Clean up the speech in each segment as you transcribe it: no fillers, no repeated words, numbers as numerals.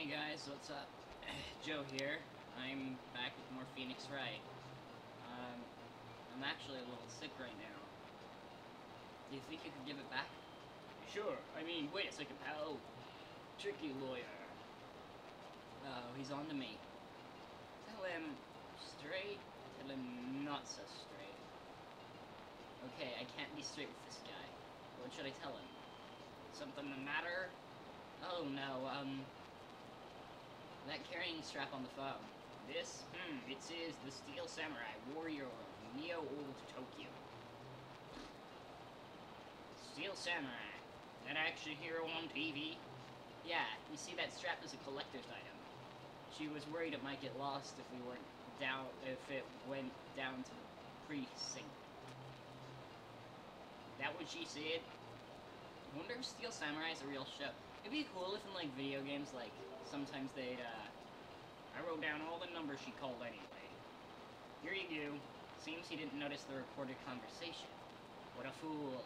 Hey guys, what's up? Joe here. I'm back with more Phoenix Wright. I'm actually a little sick right now. Do you think you could give it back? Sure. I mean, wait a second, pal. Tricky lawyer. Oh, he's on to me. Tell him straight, tell him not so straight. Okay, I can't be straight with this guy. What should I tell him? Something the matter? Oh no, that carrying strap on the phone. This? It says the Steel Samurai, warrior of Neo-Old Tokyo. Steel Samurai? That action hero on TV? Yeah, you see that strap is a collector's item. She was worried it might get lost if it went down to the precinct. That what she said? I wonder if Steel Samurai is a real show. It'd be cool if in, like, video games, like, sometimes they'd, I wrote down all the numbers she called anyway. Here you go. Seems he didn't notice the recorded conversation. What a fool.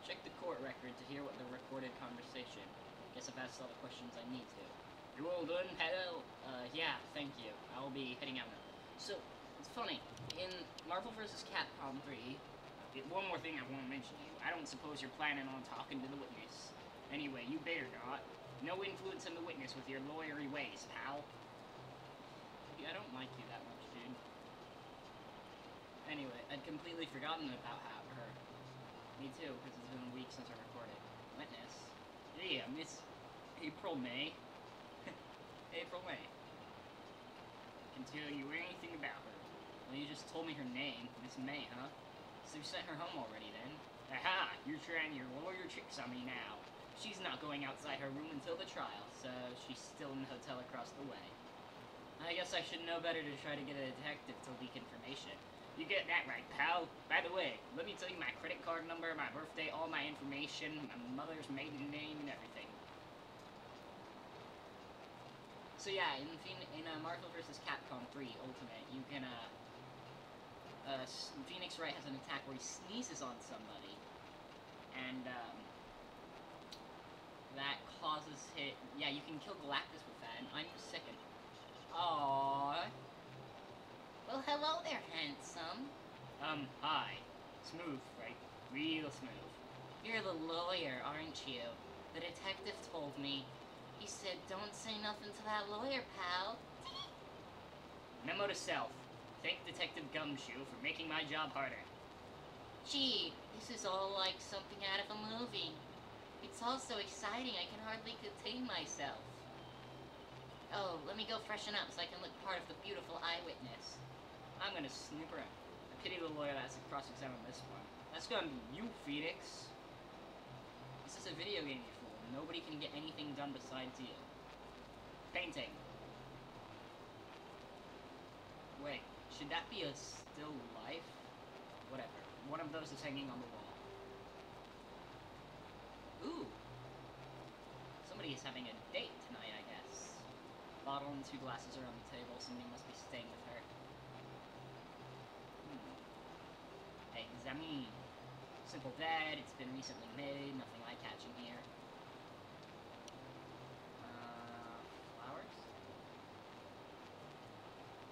Check the court record to hear what the recorded conversation. Guess I've asked all the questions I need to. You all done, pal? Yeah, thank you. I'll be heading out now. So, it's funny. In Marvel vs. Capcom 3, one more thing I want to mention to you. I don't suppose you're planning on talking to the witness. Anyway, you better not. No influence on the witness with your lawyery ways, pal. Maybe I don't like you that much, dude. Anyway, I'd completely forgotten about her. Me too, because it's been a week since I recorded. Witness? Yeah, Miss April May. April May. Can tell you anything about her. Well, you just told me her name. Miss May, huh? So you sent her home already, then? Aha! You're trying your lawyer tricks on me now. She's not going outside her room until the trial, so she's still in the hotel across the way. I guess I should know better to try to get a detective to leak information. You get that right, pal. By the way, let me tell you my credit card number, my birthday, all my information, my mother's maiden name, and everything. So yeah, in Marvel vs. Capcom 3 Ultimate, you can, Phoenix Wright has an attack where he sneezes on somebody, and, that causes hit. Yeah, you can kill Galactus with that, and I'm second. Aww. Well, hello there, handsome. Hi. Smooth, right? Real smooth. You're the lawyer, aren't you? The detective told me. He said, don't say nothing to that lawyer, pal. Memo to self. Thank Detective Gumshoe for making my job harder. Gee, this is all like something out of a movie. It's all so exciting I can hardly contain myself. Oh, let me go freshen up so I can look part of the beautiful eyewitness. I'm gonna snoop around. I pity the lawyer that has to cross-examine this one. That's gonna be you, Phoenix. This is a video game, you fool. Nobody can get anything done besides you. Painting. Wait, should that be a still life? Whatever. One of those is hanging on the wall. Ooh. Somebody is having a date tonight, I guess. Bottle and 2 glasses are on the table. Somebody must be staying with her. Examine. Simple bed. It's been recently made. Nothing eye-catching here. Flowers?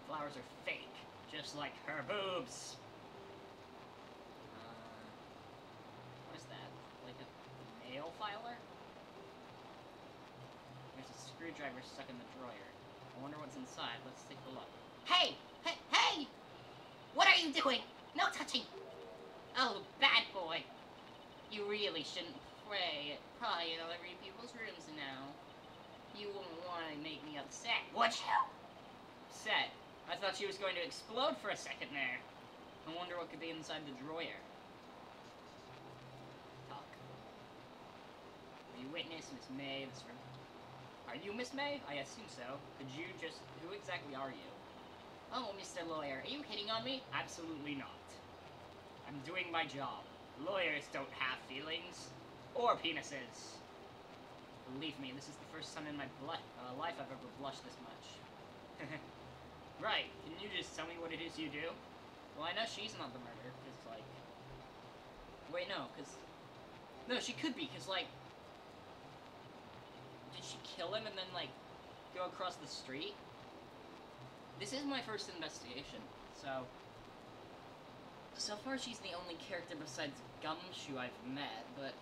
Flowers are fake. Just like her boobs. What is that? Like a nail filer? There's a screwdriver stuck in the drawer. I wonder what's inside. Let's take a look. Hey! Hey! Hey! What are you doing? No touching! Oh, bad boy. You really shouldn't pray in other people's rooms now. You won't want to make me upset, would you? Upset? I thought she was going to explode for a second there. I wonder what could be inside the drawer. Talk. Are you witness, Miss May? Are you Miss May? I assume so. Who exactly are you? Oh, Mr. Lawyer, are you hitting on me? Absolutely not. I'm doing my job. Lawyers don't have feelings. Or penises. Believe me, this is the first time in my life I've ever blushed this much. Right, can you just tell me what it is you do? Well, I know she's not the murderer, because, like... Wait, no, because... No, she could be, because, like... kill him and then, like, go across the street? This is my first investigation, so... So far, she's the only character besides Gumshoe I've met, but...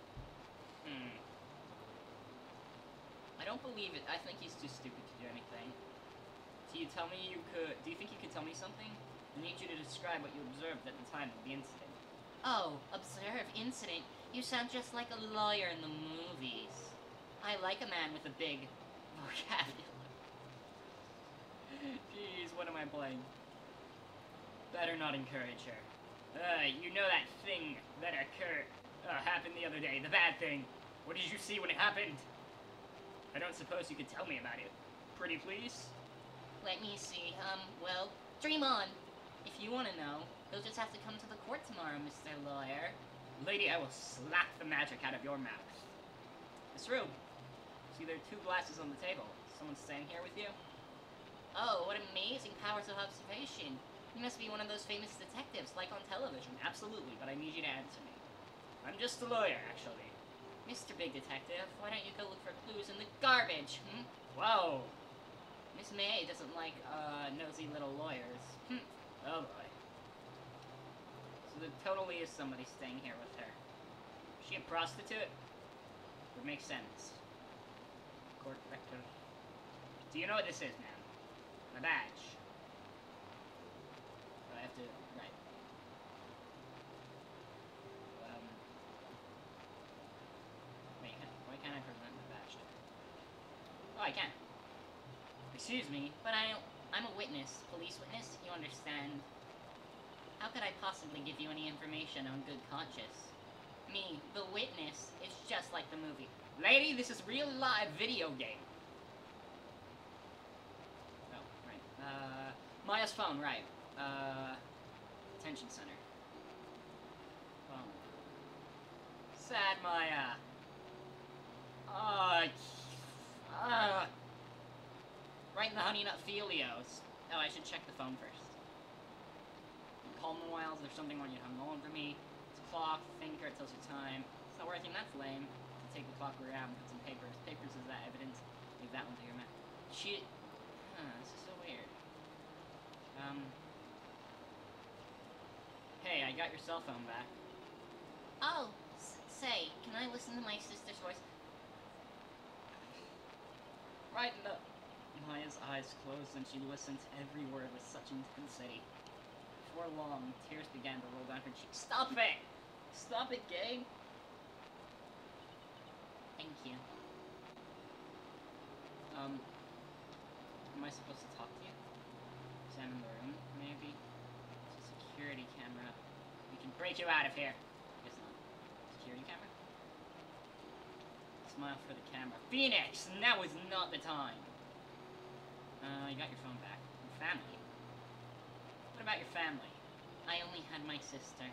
I don't believe it. I think he's too stupid to do anything. Do you think you could tell me something? I need you to describe what you observed at the time of the incident. Oh, observe incident? You sound just like a lawyer in the movies. I like a man with a big vocabulary. Jeez, what am I playing? Better not encourage her. You know that thing that happened the other day, the bad thing. What did you see when it happened? I don't suppose you could tell me about it. Pretty please? Let me see, well, dream on. If you want to know, you'll just have to come to the court tomorrow, Mr. Lawyer. Lady, I will slap the magic out of your mouth. This room. See, there are 2 glasses on the table. Someone staying here with you? Oh, what amazing powers of observation. You must be one of those famous detectives, like on television. Absolutely, but I need you to answer me. I'm just a lawyer, actually. Mr. Big Detective, why don't you go look for clues in the garbage, Whoa! Miss May doesn't like, nosy little lawyers. Oh boy. So there totally is somebody staying here with her. Is she a prostitute? Would make sense. Court directive. Do you know what this is, ma'am? My badge. I have to... right. Wait, why can't I present my badge to her? Oh, I can. Excuse me, but I'm a witness. Police witness, you understand? How could I possibly give you any information on good conscience? Me, the witness, is just like the movie. Lady, this is real live video game. Oh, right. Maya's phone, right. Detention center. Phone. Sad Maya. Right in the Honey Nut Felios. Oh, I should check the phone first. Call them a while, is there something on you hung on for me? It's a clock, thinker, it tells you time. It's not working, that's lame. Take the clock around, put some papers. Papers is that evidence. Leave that one to your man. Shit. This is so weird. Hey, I got your cell phone back. Oh, say, can I listen to my sister's voice? Right in the... Maya's eyes closed and she listened to every word with such intensity. Before long, tears began to roll down her cheeks. Stop it! Stop it, gang! Thank you. Am I supposed to talk to you? Examine the room, maybe? It's a security camera. We can break you out of here! Guess not. Security camera? Smile for the camera. Phoenix! Now is not the time! You got your phone back. Your family? What about your family? I only had my sister.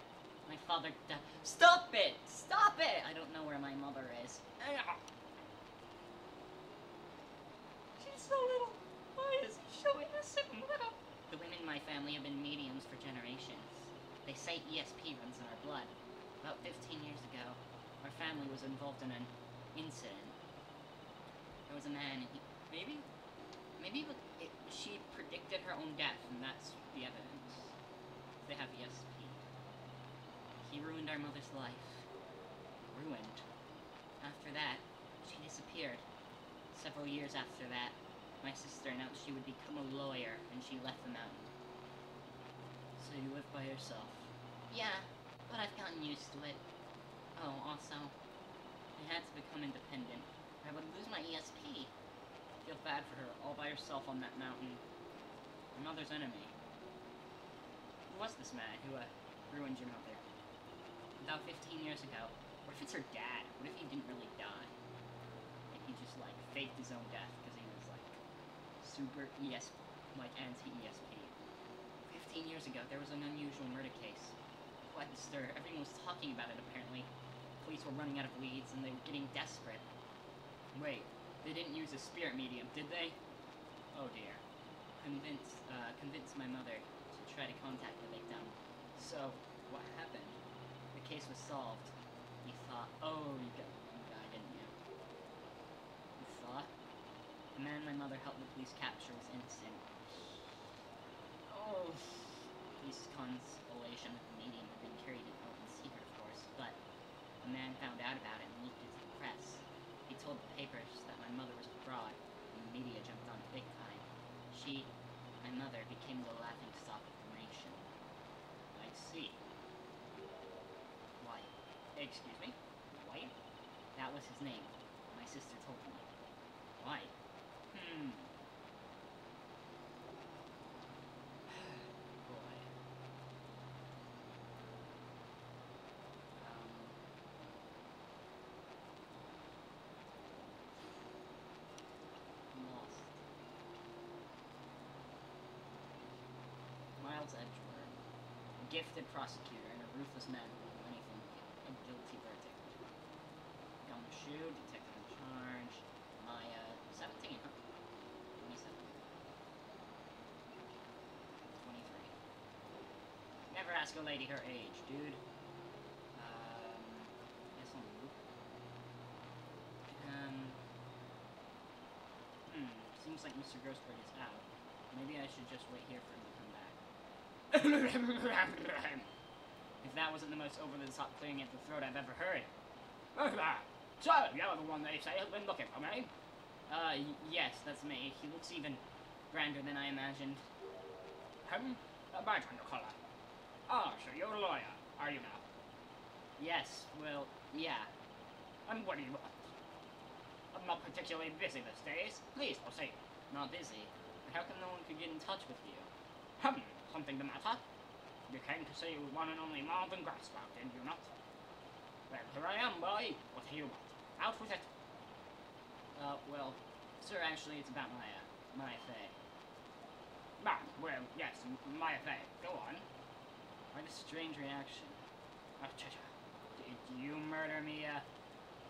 My father died. Stop it! Stop it! I don't know where my mother is. She's so little. Why is she so innocent and little? The women in my family have been mediums for generations. They say ESP runs in our blood. About 15 years ago, our family was involved in an incident. There was a man, and she predicted her own death, and that's the evidence. They have ESP. He ruined our mother's life. Ruined. After that, she disappeared. Several years after that, my sister announced she would become a lawyer, and she left the mountain. So you live by yourself? Yeah, but I've gotten used to it. Oh, also, I had to become independent. I would lose my ESP. I feel bad for her, all by herself on that mountain. Her mother's enemy. Who was this man who, ruined your mother? About 15 years ago. What if it's her dad? What if he didn't really die? And he just, like, faked his own death because he was, like, super anti-ESP. 15 years ago, there was an unusual murder case. Quite the stir. Everyone was talking about it, apparently. Police were running out of leads, and they were getting desperate. Wait, they didn't use a spirit medium, did they? Oh dear. Convinced my mother to try to contact the victim. So, what happened? The case was solved. You thought, oh, you died, didn't you? You thought? The man my mother helped the police capture was innocent. Oh, police consolation of the medium had been carried out in secret, of course, but a man found out about it and leaked it to the press. He told the papers that my mother was a fraud, and the media jumped on big time. She, my mother, became the laughingstock of the nation. I see. Why? Excuse me? White? That was his name. My sister told me. Why? Boy. I'm lost. Miles Edgeworth. A gifted prosecutor and a ruthless man who will do anything to get a guilty verdict. Gumshoe, detective in charge. Maya, 17, huh? 27. 23. Never ask a lady her age, dude. Guess I'll move. Seems like Mr. Ghostbird is out. Maybe I should just wait here for him to come back. If that wasn't the most over-the-top clearing at the throat I've ever heard. So, you're the one they say has been looking for me? Yes, that's me. He looks even grander than I imagined. A badge on your collar. Ah, so you're a lawyer, are you now? Yes, well, yeah. And what do you want? I'm not particularly busy these days. Please proceed. Not busy? But how come no one could get in touch with you? Something the matter? You came to see one and only Marvin Grassback, did you not? Well, here I am, boy. What do you want? Out with it. Well, sir, actually, it's about my affair. Ah, well, yes, my affair. Go on. Quite a strange reaction. Did you murder me,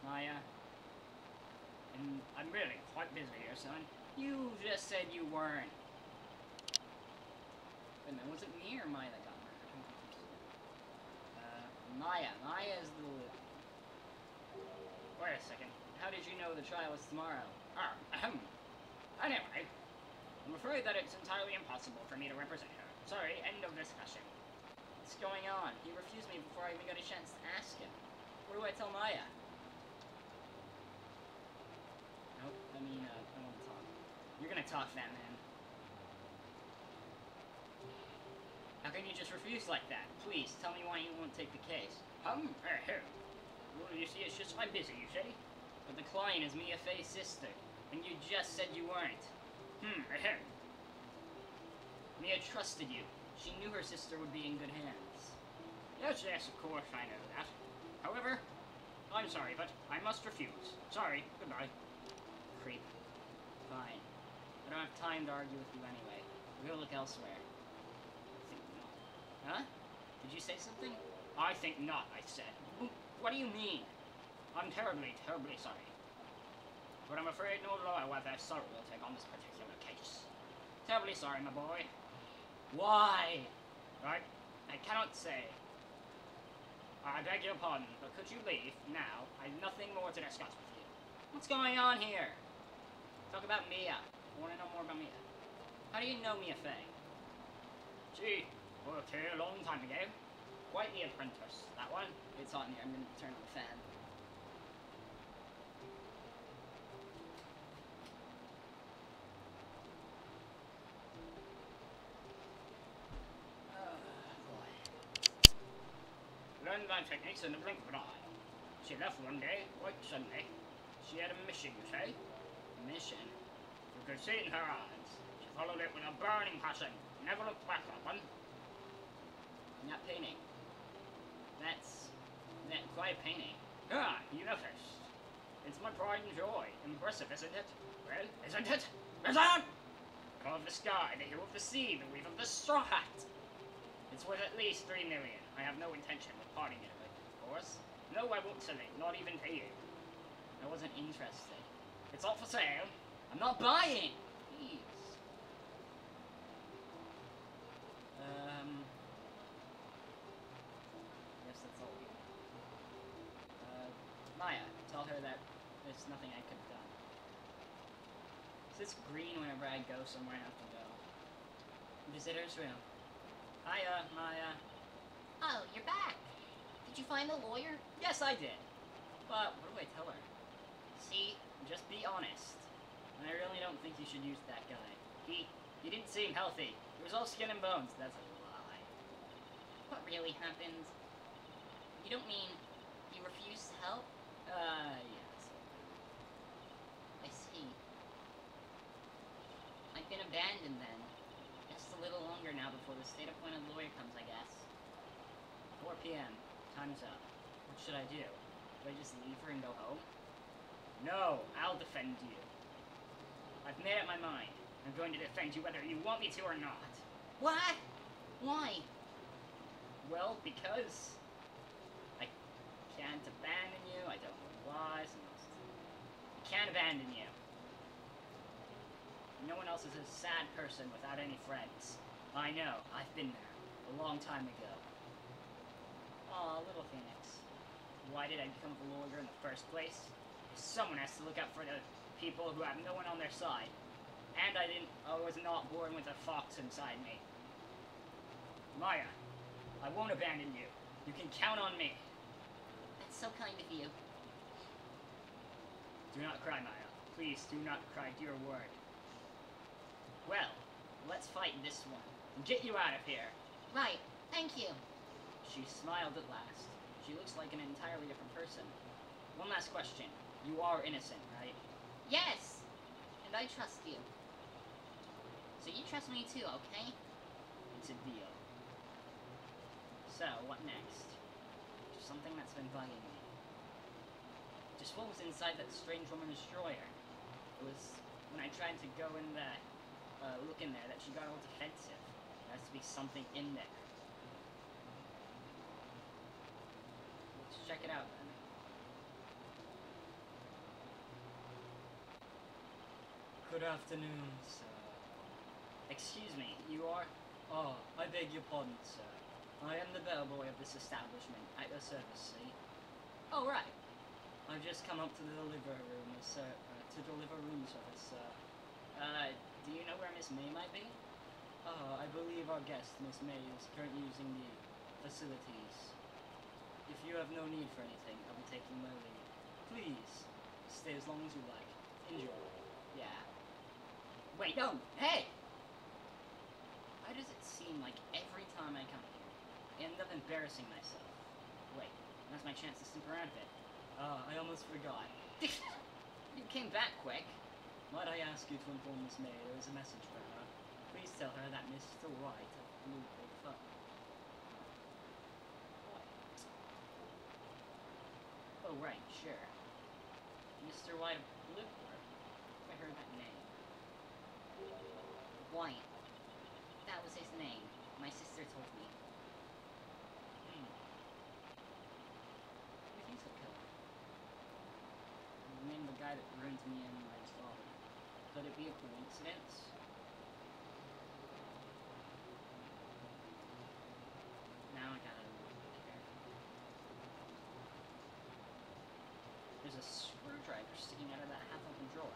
Maya? And I'm really quite busy here, son. You just said you weren't. Wait a minute, was it me or Maya that got murdered? I'm confused. Maya. Maya is the... Wait a second. How did you know the trial was tomorrow? Anyway, I'm afraid that it's entirely impossible for me to represent her. Sorry, end of discussion. What's going on? He refused me before I even got a chance to ask him. What do I tell Maya? Nope, I mean, I want to talk. You're gonna talk, fat man. How can you just refuse like that? Please, tell me why you won't take the case. Well, you see, it's just I'm busy, you see? But the client is Mia Fey's sister, and you just said you weren't. Mia trusted you. She knew her sister would be in good hands. Yes, of course I know that. However, I'm sorry, but I must refuse. Sorry, goodbye. Creep. Fine. I don't have time to argue with you anyway. We'll go look elsewhere. I think not. Huh? Did you say something? I think not, I said. What do you mean? I'm terribly, terribly sorry. But I'm afraid no lawyer worth their salt will take on this particular case. Terribly sorry, my boy. Why? Right? I cannot say. I beg your pardon, but could you leave now? I have nothing more to discuss with you. What's going on here? Talk about Mia. I want to know more about Mia. How do you know Mia Fey? Gee, worked here a long time ago. Quite the apprentice, that one. It's hot in here. I'm going to turn on the fan. Learned my techniques in the blink of an eye. She left one day, quite suddenly. She had a mission, you say? Mission? You could see it in her eyes. She followed it with a burning passion. Never looked back that one. That painting. That's quite a painting. Ah, you noticed. It's my pride and joy. Impressive, isn't it? Well, isn't it? Isn't it? The color of the sky, the hue of the sea, the weave of the straw hat. It's worth at least 3 million. I have no intention of parting it with, of course. No, I won't sell it, not even to you. I wasn't interested. It's all for sale. I'm not buying! Please. Guess that's all we Maya, tell her that there's nothing I could have done. It's green whenever I go somewhere I have to go. Visitor's room. Hiya, Maya. Oh, you're back. Did you find the lawyer? Yes, I did. But what do I tell her? See, just be honest. And I really don't think you should use that guy. He didn't seem healthy. He was all skin and bones. That's a lie. What really happened? You don't mean he refused to help? Yes. I see. I've been abandoned then. Just a little longer now before the state-appointed lawyer comes, I guess. 4 p.m. Time's up. What should I do? Do I just leave her and go home? No, I'll defend you. I've made up my mind. I'm going to defend you whether you want me to or not. What? Why? Well, because I can't abandon you. I don't know why. I can't abandon you. No one else is a sad person without any friends. I know. I've been there. A long time ago. Aw, little Phoenix. Why did I become a lawyer in the first place? Someone has to look out for the people who have no one on their side. And I was not born with a fox inside me. Maya, I won't abandon you. You can count on me. That's so kind of you. Do not cry, Maya. Please do not cry, dear word. Well, let's fight this one and get you out of here. Right, thank you. She smiled at last. She looks like an entirely different person. One last question. You are innocent, right? Yes, and I trust you. So you trust me too, okay? It's a deal. So, what next? Just something that's been bugging me. Just what was inside that strange woman's drawer? It was when I tried to go in there, look in there, that she got all defensive. There has to be something in there. Let's check it out then. Good afternoon, sir. Excuse me, you are? Oh, I beg your pardon, sir. I am the bellboy of this establishment, at your service, see? Oh, right. I've just come up to deliver room, sir, to deliver room service, sir. Do you know where Miss May might be? I believe our guest, Miss May, is currently using the facilities. If you have no need for anything, I'll be taking my leave. Please, stay as long as you like. Enjoy. Yeah. Wait, no! Hey! Why does it seem like every time I come here, I end up embarrassing myself? Wait, that's my chance to snoop around a bit. I almost forgot. You came back quick. Might I ask you to inform Miss May there is a message for her? Please tell her that Mr. Wright of Bluebird phone. Oh, right, sure. Mr. White of Bluebird? I heard that name. White. That was his name. My sister told me. Who thinks he'll kill him? The name of the guy that ruined me and my father. Could it be a coincidence? Now I gotta be careful. There's a screwdriver sticking out of that half-open drawer.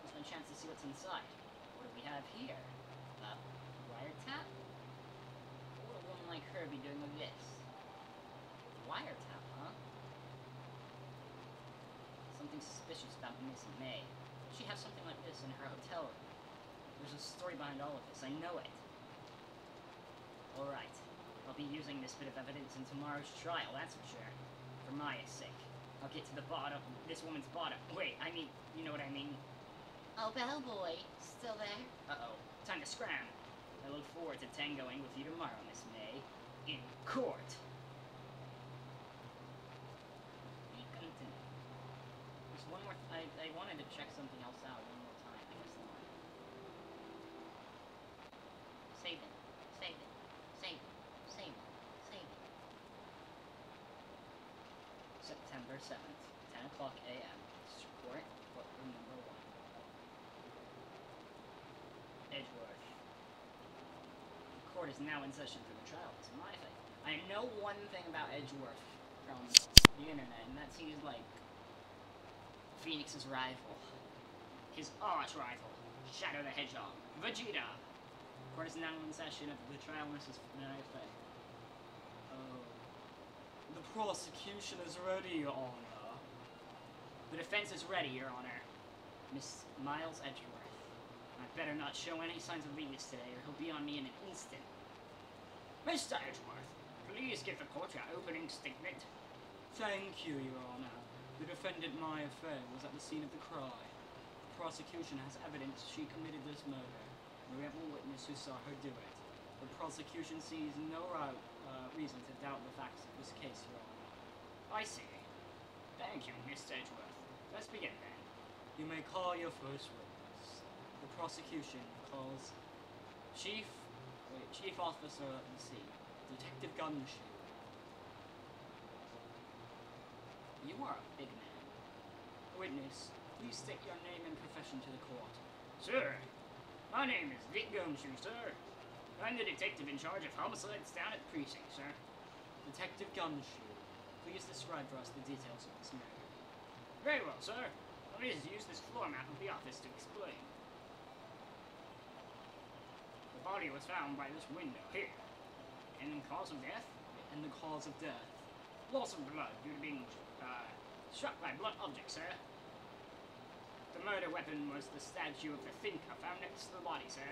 It's my chance to see what's inside. What do we have here? A wiretap? What would a woman like her be doing with this? Wiretap, huh? Something suspicious about Miss May. She has something like this in her hotel room. There's a story behind all of this. I know it. Alright. I'll be using this bit of evidence in tomorrow's trial, that's for sure. For Maya's sake. I'll get to the bottom. This woman's bottom. Wait, I mean, you know what I mean? Oh, bellboy. Still there? Uh-oh. Time to scram. I look forward to tangoing with you tomorrow, Miss May. In court. Be continued. There's one more... I wanted to check something else out one more time. I guess not. Save it. Save it. Save it. Save it. Save it. September 7th, 10 o'clock a.m. District Court, courtroom number 1. Edgeworth. The court is now in session for the trial. It's my thing. I know one thing about Edgeworth from the internet, and that's he's like Phoenix's rival. His arch rival. Shadow the Hedgehog. Vegeta. Court is now in session of the trial, Mrs. Fay. Oh. The prosecution is ready, Your Honor. The defense is ready, Your Honor. Miss Miles Edgeworth. I'd better not show any signs of weakness today, or he'll be on me in an instant. Mr. Edgeworth, please give the court your opening statement. Thank you, Your Honor. The defendant, Maya Fay, was at the scene of the crime. The prosecution has evidence she committed this murder. We have a witness who saw her do it. The prosecution sees no reason to doubt the facts of this case, Your Honor. I see. Thank you, Mr. Edgeworth. Let's begin then. You may call your first witness. The prosecution calls Chief Officer of the Sea, Detective Gumshoe. You are a big man. Witness, please state your name and profession to the court. Sir, my name is Dick Gumshoe, sir. I'm the detective in charge of homicides down at the precinct, sir. Detective Gumshoe, please describe for us the details of this murder. Very well, sir. Let me just use this floor map of the office to explain. The body was found by this window here. And the cause of death? And the cause of death. Loss of blood due to being struck by blunt objects, sir. The murder weapon was the statue of the thinker found next to the body, sir.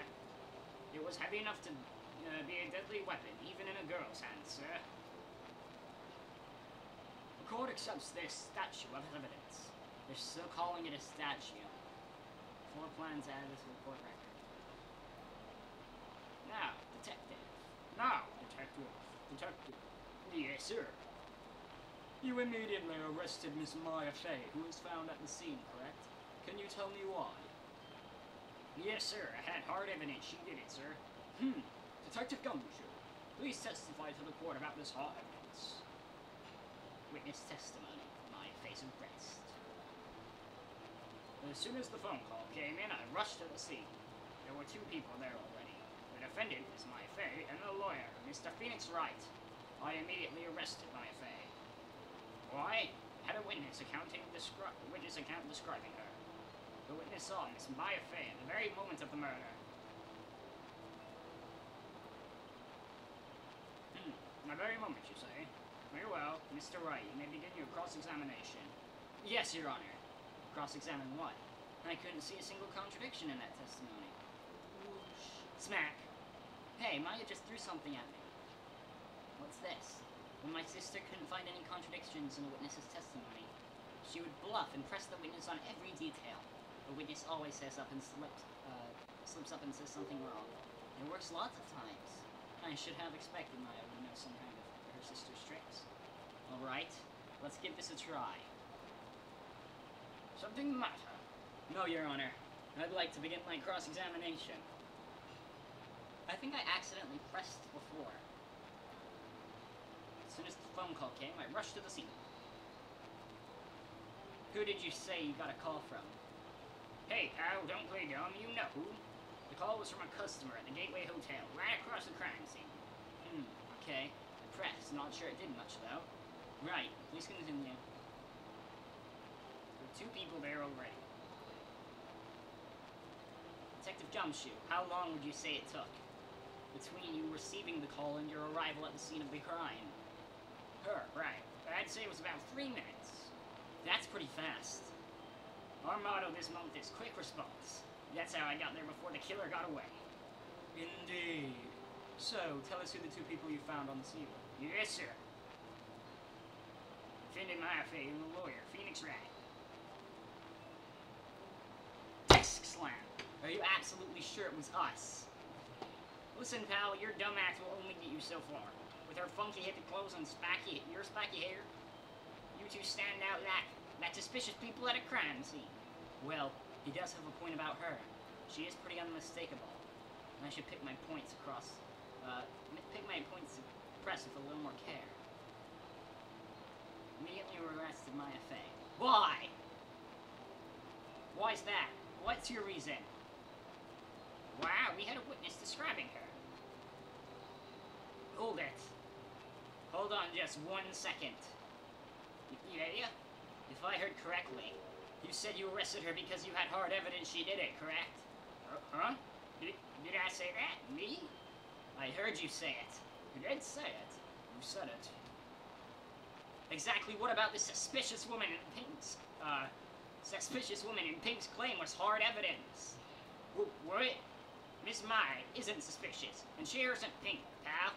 It was heavy enough to be a deadly weapon, even in a girl's hands, sir. The court accepts this statue of evidence. They're still calling it a statue. 4 plans added to the court record. Now, detective. Detective. Yes, sir. You immediately arrested Miss Maya Fay, who was found at the scene, correct? Can you tell me why? Yes, sir. I had hard evidence she did it, sir. Detective Gumshoe, please testify to the court about this hard evidence. Witness testimony. Maya Fay's arrest. As soon as the phone call came in, I rushed to the scene. There were 2 people there already. The defendant is Maya Fay, and the lawyer, Mr. Phoenix Wright. I immediately arrested Maya Fay. Why? Had a witness account describing her. The witness saw Miss Maya Fay at the very moment of the murder. The very moment, you say? Very well, Mr. Wright, you may begin your cross-examination. Yes, Your Honor. Cross-examine what? I couldn't see a single contradiction in that testimony. Whoosh. Smack. Hey, Maya just threw something at me. What's this? When my sister couldn't find any contradictions in the witness's testimony, she would bluff and press the witness on every detail. The witness always slips up and says something wrong. It works lots of times. I should have expected Maya would know some kind of her sister's tricks. Alright, let's give this a try. Something the matter? No, Your Honor. I'd like to begin my cross-examination. I think I accidentally pressed before. As soon as the phone call came, I rushed to the scene. Who did you say you got a call from? Hey, pal, don't play dumb, you know who. The call was from a customer at the Gateway Hotel, right across the crime scene. Okay. I pressed, not sure it did much, though. Right, please continue. There were 2 people there already. Detective Gumshoe, how long would you say it took between you receiving the call and your arrival at the scene of the crime? Right. I'd say it was about 3 minutes. That's pretty fast. Our motto this month is quick response. That's how I got there before the killer got away. Indeed. So, tell us who the 2 people you found on the scene were. Yes, sir. Defendant Maya Fay and the lawyer, Phoenix Wright. Desk slam. Are you absolutely sure it was us? Listen, pal, your dumb act will only get you so far. With her funky hippie clothes and your spiky hair, you 2 stand out like suspicious people at a crime scene. Well, he does have a point about her. She is pretty unmistakable. And I should pick my points to press with a little more care. Immediately arrested Maya Fay. Why? Why's that? What's your reason? Wow, we had a witness describing her. Hold it. Hold on just 1 second. Yeah? If I heard correctly, you said you arrested her because you had hard evidence she did it, correct? Huh? Did I say that? Me? I heard you say it. You did say it. You said it. Exactly what about this suspicious woman in Pink's, claim was hard evidence? What? Miss Mai isn't suspicious, and she isn't Pink, pal.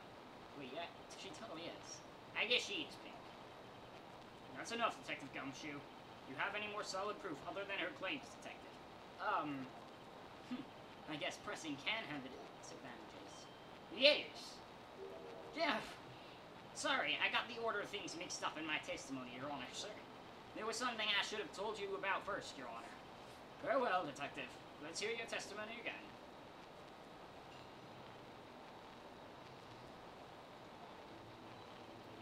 Wait, yeah, she totally is. I guess she is Pink. That's enough, Detective Gumshoe. You have any more solid proof other than her claims, Detective? I guess pressing can have its advantages. Yes. Yeah. Sorry, I got the order of things mixed up in my testimony, Your Honor, sir. There was something I should have told you about first, Your Honor. Very well, Detective. Let's hear your testimony again.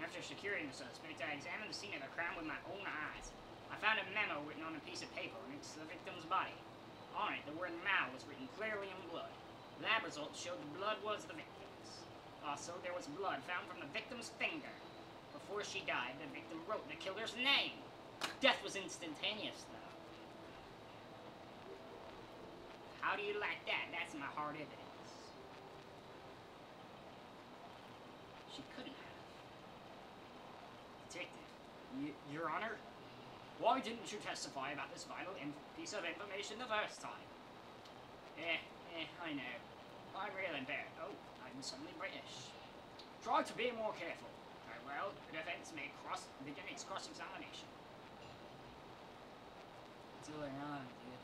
After securing the suspect, I examined the scene of the crime with my own eyes. I found a memo written on a piece of paper next to the victim's body. On it, the word Mao was written clearly in blood. Lab results showed the blood was the victim's. Also, there was blood found from the victim's finger. Before she died, the victim wrote the killer's name. Death was instantaneous, though. How do you like that? That's my hard evidence. She couldn't have. Detective, Your Honor, why didn't you testify about this vital piece of information the first time? I know. I'm real embarrassed. Oh, I'm suddenly British. Try to be more careful. Very well, the defense may begin its cross-examination. What's going on, dude?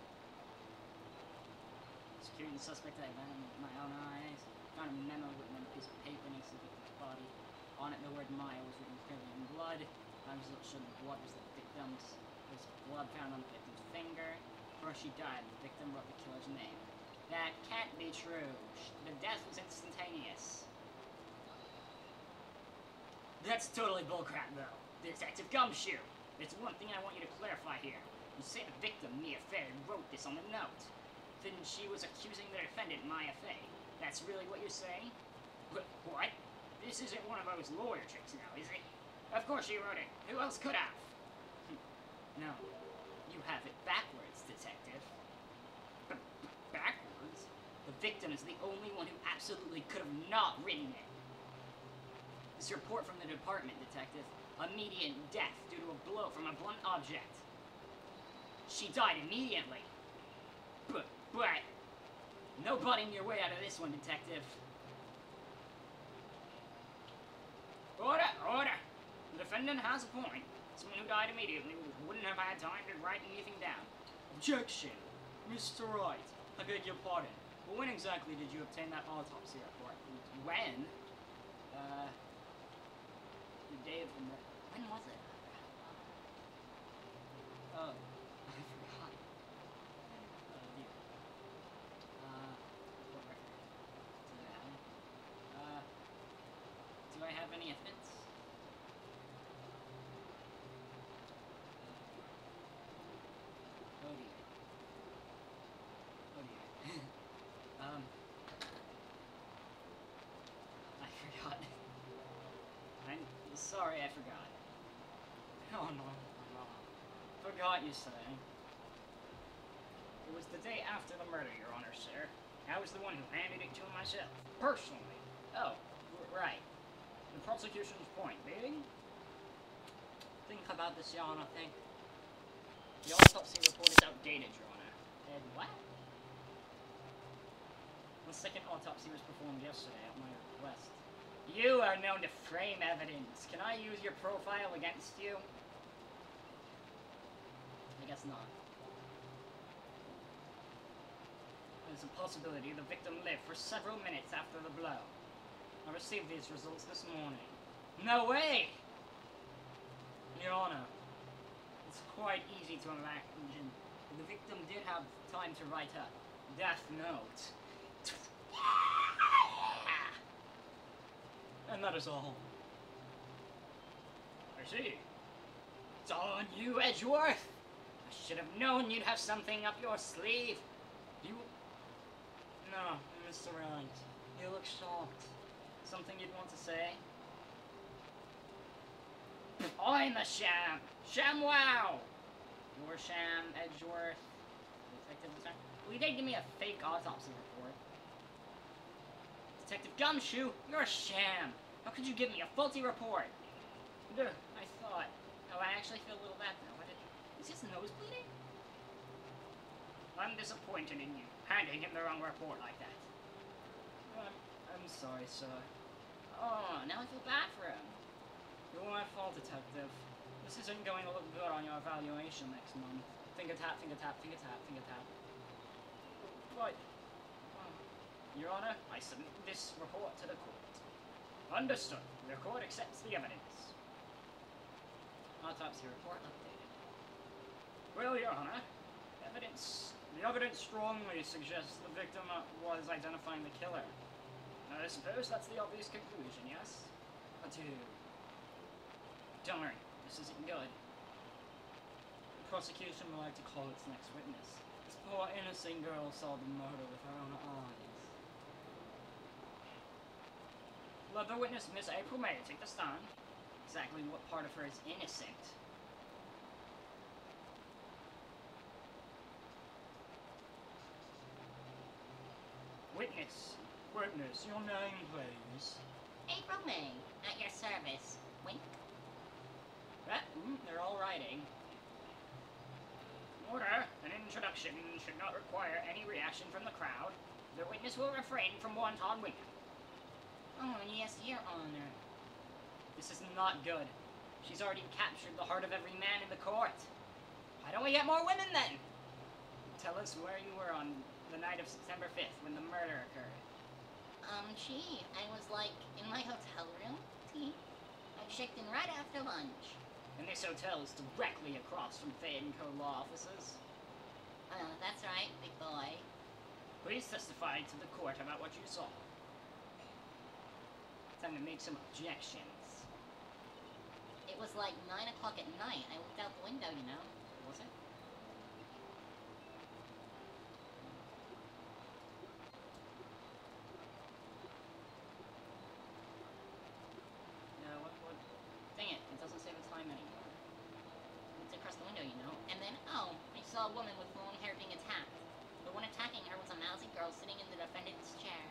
Securing the suspect, I examined with my own eyes. Found a memo written on a piece of paper next to the victim's body. On it, the word Maya was written clearly in blood. My results showed the blood was the victim's. There was blood found on the victim's finger. Before she died, the victim wrote the killer's name. That can't be true. The death was instantaneous. That's totally bullcrap, though. Detective Gumshoe, there's one thing I want you to clarify here. You say the victim, Mia Fey, wrote this on the note. Then she was accusing the defendant, Maya Fey. That's really what you're saying? What? This isn't one of those lawyer tricks now, is it? Of course she wrote it. Who else could have? No. You have it backwards, Detective. Backwards? The victim is the only one who absolutely could have not written it. This report from the department, Detective. Immediate death due to a blow from a blunt object. She died immediately. But, no butting your way out of this one, Detective. Order! The defendant has a point. Someone who died immediately wouldn't have had time to write anything down. Objection! Mr. Wright, I beg your pardon, but when exactly did you obtain that autopsy report? When? The day of the murder. When was it? Oh, I forgot. Oh, dear. What record? Do I have any evidence? Oh dear. Oh dear. I forgot. I'm sorry I forgot. Oh no. Forgot, you say? It was the day after the murder, Your Honor, sir. I was the one who handed it to him myself, personally. Oh, right. The prosecution's point being? Think about this, Your Honor, think. The autopsy report is outdated, Your Honor. And what? The second autopsy was performed yesterday at my request. You are known to frame evidence. Can I use your profile against you? I guess not. There's a possibility the victim lived for several minutes after the blow. I received these results this morning. No way! Your Honor, it's quite easy to imagine. The victim did have time to write a death note. And that is all. I see. It's all on you, Edgeworth. I should have known you'd have something up your sleeve. You... No, Mr. Wright. You look shocked. Something you'd want to say? I'm a sham! Sham wow! You're sham, Edgeworth. Detective, Well, you did give me a fake autopsy report. Detective Gumshoe, you're a sham. How could you give me a faulty report? Ugh, I thought. Oh, I actually feel a little bad now. Is his nose bleeding? I'm disappointed in you, handing him the wrong report like that. I'm sorry, sir. Oh, now I feel bad for him. You're my fault, detective. This isn't going to look good on your evaluation next month. Finger tap, finger tap, finger tap, finger tap. But, Your Honor, I submit this report to the court. Understood. The court accepts the evidence. Autopsy report updated. Well, Your Honor, the evidence strongly suggests the victim was identifying the killer. I suppose that's the obvious conclusion, yes? Don't worry, this isn't good. The prosecution would like to call its next witness. This poor innocent girl saw the murder with her own eyes. Let the witness, Miss April May, take the stand. Exactly what part of her is innocent? Witness, your name, please. April May, at your service. Wink. They're all writing. Order, an introduction should not require any reaction from the crowd. The witness will refrain from wanton winking. Oh, yes, Your Honor. This is not good. She's already captured the heart of every man in the court. Why don't we get more women then? Tell us where you were on the night of September 5th when the murder occurred. I was, in my hotel room. I checked in right after lunch. And this hotel is directly across from Fayette & Co. law offices. That's right, big boy. Please testify to the court about what you saw. Time to make some objections. It was 9 o'clock at night. I looked out the window, you know. Was it? What? Dang it, it doesn't say the time anymore. It's across the window, you know. And then, I saw a woman with long hair being attacked. The one attacking her was a mousy girl sitting in the defendant's chair.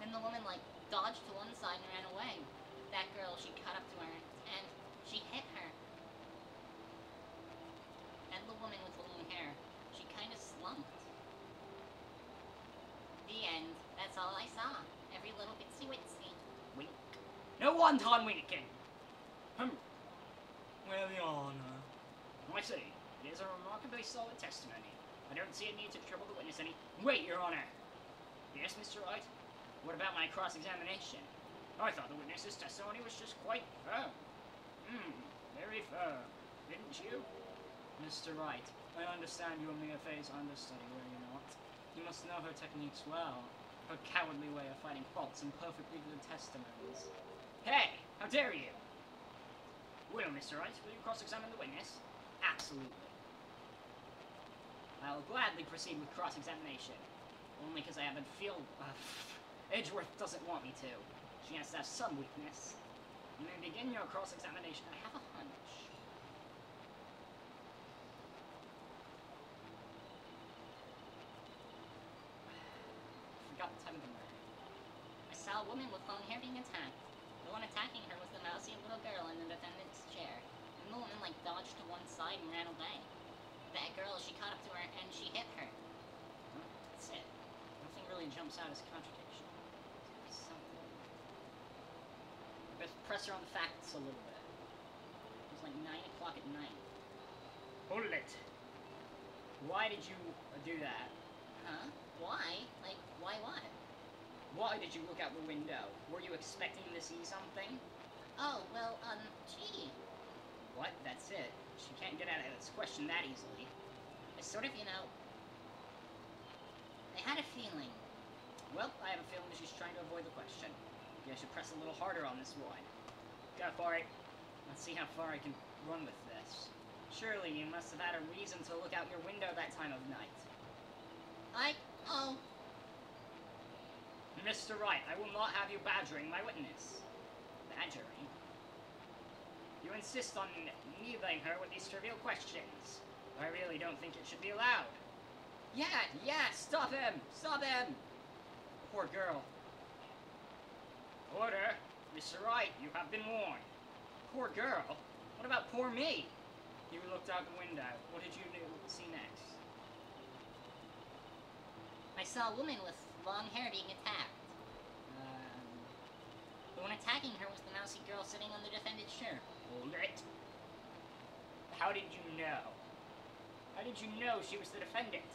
Then the woman, dodged to one side and ran away. That girl, she caught up to her, and she hit her. And the woman with the long hair, she kind of slumped. The end. That's all I saw. Every little bitsy-witsy. Wink. No wanton winking! Well, Your Honor. I see. It is a remarkably solid testimony. I don't see a need to trouble the witness any— Wait, Your Honor! Yes, Mr. Wright? What about my cross-examination? I thought the witness's testimony was just quite firm. Very firm. Didn't you? Mr. Wright, I understand you are mere face understudy, were you not? You must know her techniques well. Her cowardly way of finding faults in perfectly good testimonies. Hey! How dare you! Well, Mr. Wright, will you cross-examine the witness? Absolutely. I'll gladly proceed with cross-examination. Only because I have a feel— Edgeworth doesn't want me to. She has to have some weakness. You may begin your cross-examination. I have a hunch. Forgot the time of the murder. I saw a woman with long hair being attacked. The one attacking her was the mousy little girl in the defendant's chair. And the woman, dodged to one side and ran away. That girl, she caught up to her and she hit her. That's it. Nothing really jumps out as contradiction. Something. Best press her on the facts a little bit. It was 9 o'clock at night. Hold it. Why did you do that? Huh? Why? Why what? Why did you look out the window? Were you expecting to see something? Oh, well, gee. What? That's it. She can't get out of this question that easily. I sort of, I had a feeling. Well, I have a feeling that she's trying to avoid the question. Maybe I should press a little harder on this one. Go for it. Let's see how far I can run with this. Surely you must have had a reason to look out your window that time of night. Mr. Wright, I will not have you badgering my witness. Badgering? You insist on needling her with these trivial questions. I really don't think it should be allowed. Yeah, stop him! Stop him! Poor girl. Order! Mr. Wright, you have been warned. Poor girl? What about poor me? You looked out the window. What did you see next? I saw a woman with long hair being attacked. The one attacking her was the mousy girl sitting on the defendant's chair. Hold it. How did you know? How did you know she was the defendant?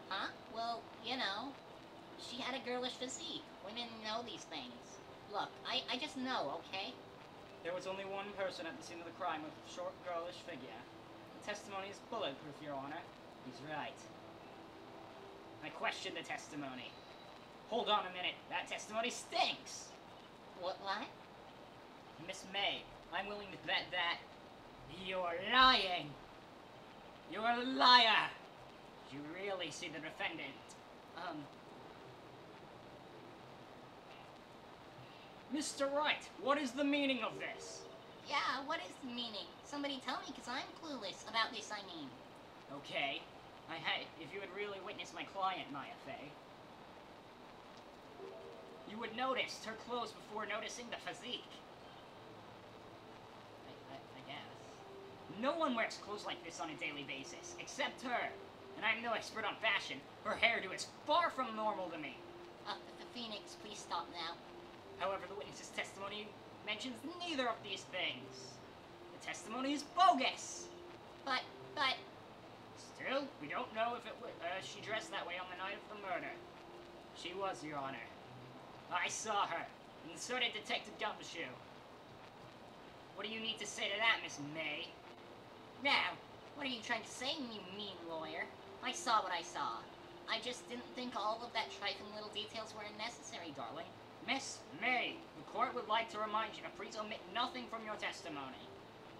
Huh? Well, you know, she had a girlish physique. Women know these things. Look, I just know, okay? There was only one person at the scene of the crime with a short, girlish figure. The testimony is bulletproof, Your Honor. He's right. I question the testimony. Hold on a minute. That testimony stinks! What? Miss May, I'm willing to bet that you're lying. You're a liar. Did you really see the defendant? Mr. Wright, what is the meaning of this? Yeah, what is the meaning? Somebody tell me, because I'm clueless about this, I mean. Okay. If you had really witnessed my client, Maya Fey, you would notice her clothes before noticing the physique. I guess. No one wears clothes like this on a daily basis, except her. And I'm no expert on fashion. Her hairdo is far from normal to me. The Phoenix, please stop now. However, the witness's testimony mentions neither of these things. The testimony is bogus. But... Still, we don't know if she dressed that way on the night of the murder. She was, Your Honor. I saw her, and so did Detective Gumshoe. What do you need to say to that, Miss May? Now, what are you trying to say, you mean lawyer? I saw what I saw. I just didn't think all of that trifling little details were unnecessary, darling. Miss May, the court would like to remind you to please omit nothing from your testimony.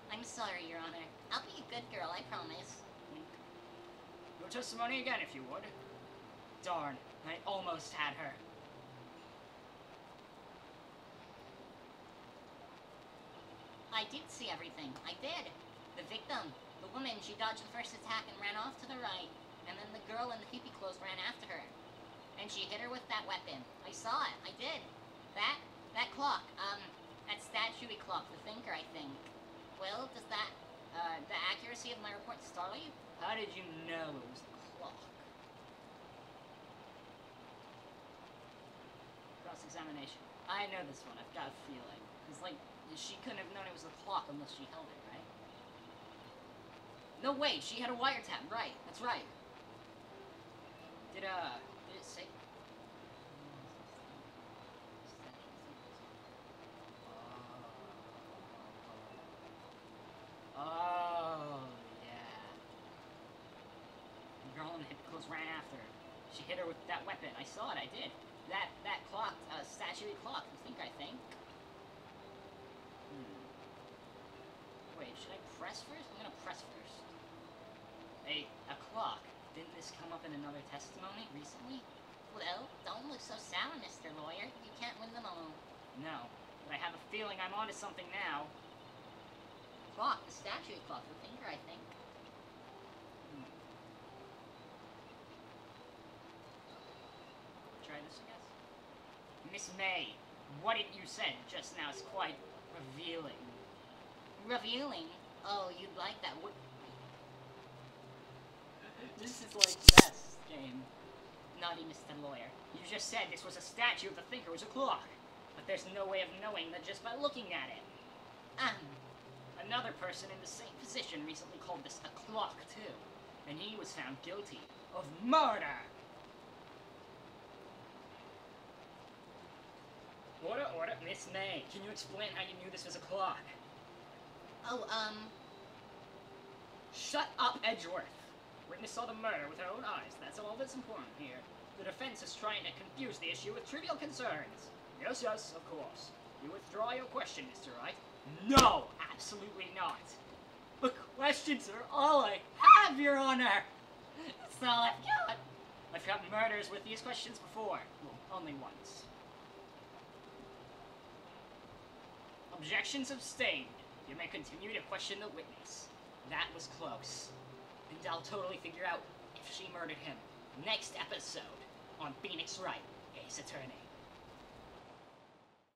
I'm sorry, Your Honor. I'll be a good girl, I promise. Your testimony again, if you would. Darn, I almost had her. I did see everything. I did. The victim, the woman, she dodged the first attack and ran off to the right. And then the girl in the pee-pee clothes ran after her. And she hit her with that weapon. I saw it. I did. That clock, that statue-y clock, the thinker, I think. Well, does that, the accuracy of my report startle you? How did you know it was the clock? Cross-examination. I know this one. I've got a feeling. It's like, she couldn't have known it was the clock unless she held it, right? No, wait. She had a wiretap. Right. That's right. Did it say... Oh, yeah. The girl in the hippie clothes ran after her. She hit her with that weapon. I saw it, I did. That clock, statue-y clock, I think. Wait, should I press first? I'm gonna press first. A clock. Didn't this come up in another testimony recently? Well, don't look so sour, Mr. Lawyer. You can't win them all. No, but I have a feeling I'm onto something now. Clock, the statue clock, the thinker, I think. Try this, I guess. Miss May, what you said just now is quite revealing. Revealing? Oh, you'd like that, would... This is like best game. Naughty Mr. Lawyer. You just said this was a statue of the thinker was a clock. But there's no way of knowing that just by looking at it. Another person in the same position recently called this a clock, too. And he was found guilty of murder! Order, Miss May. Can you explain how you knew this was a clock? Oh, Shut up, Edgeworth! Witness saw the murder with her own eyes. That's all that's important here. The defense is trying to confuse the issue with trivial concerns. Yes, of course. You withdraw your question, Mr. Wright? No, absolutely not. The questions are all I have, Your Honor! That's all I've got. I've got murders with these questions before. Well, only once. Objections abstained. You may continue to question the witness. That was close. And I'll totally figure out if she murdered him. Next episode on Phoenix Wright, Ace Attorney.